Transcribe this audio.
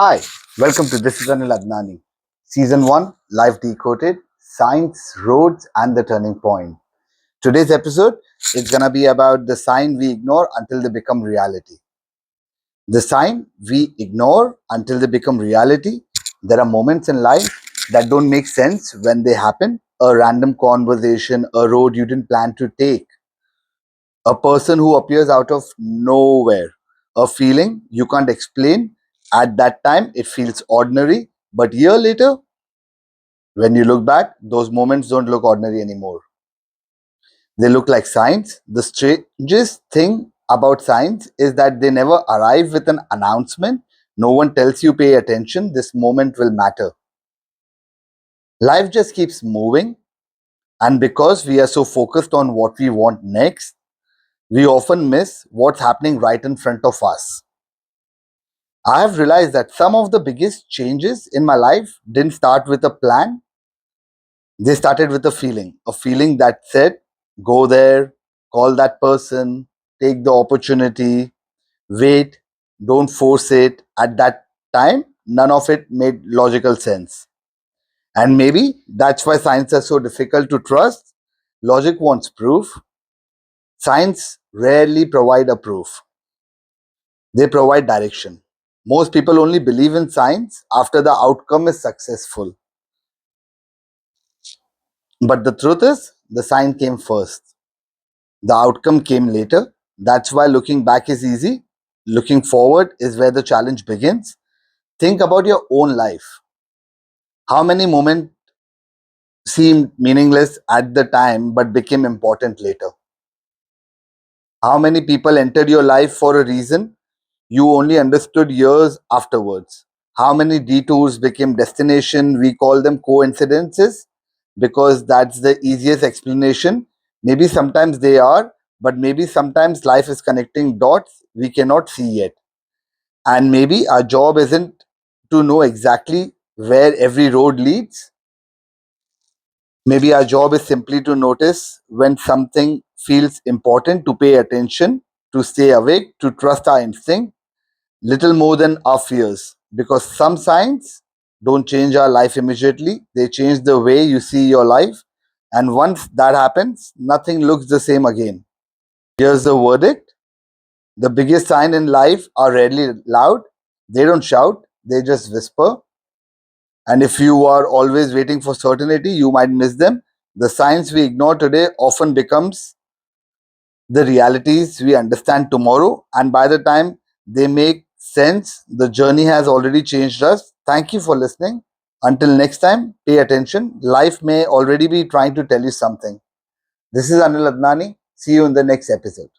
Hi, welcome to This is Anil Adnani. Season 1, Life Decoded, Science, Roads and the Turning Point. Today's episode is going to be about the sign we ignore until they become reality. The sign we ignore until they become reality. There are moments in life that don't make sense when they happen. A random conversation, a road you didn't plan to take, a person who appears out of nowhere, a feeling you can't explain. At that time, it feels ordinary, but year later, when you look back, those moments don't look ordinary anymore. They look like signs. The strangest thing about signs is that they never arrive with an announcement. No one tells you pay attention, this moment will matter. Life just keeps moving, and because we are so focused on what we want next, we often miss what's happening right in front of us. I have realized that some of the biggest changes in my life didn't start with a plan. They started with a feeling that said, go there, call that person, take the opportunity, wait, don't force it. At that time, none of it made logical sense. And maybe that's why science is so difficult to trust. Logic wants proof. Science rarely provide a proof. They provide direction. Most people only believe in science after the outcome is successful. But the truth is, the sign came first. The outcome came later. That's why looking back is easy. Looking forward is where the challenge begins. Think about your own life. How many moments seemed meaningless at the time but became important later? How many people entered your life for a reason you only understood years afterwards? How many detours became destination? We call them coincidences because that's the easiest explanation. Maybe sometimes they are, but maybe sometimes life is connecting dots we cannot see yet. And maybe our job isn't to know exactly where every road leads. Maybe our job is simply to notice when something feels important, to pay attention, to stay awake, to trust our instinct little more than our fears. Because some signs don't change our life immediately, they change the way you see your life. And once that happens, nothing looks the same again. Here's the verdict: the biggest sign in life are rarely loud, they don't shout, they just whisper. And if you are always waiting for certainty, you might miss them. The signs we ignore today often becomes the realities we understand tomorrow, and by the time they make sense, the journey has already changed us. Thank you for listening. Until next time, pay attention. Life may already be trying to tell you something. This is Anil Adnani. See you in the next episode.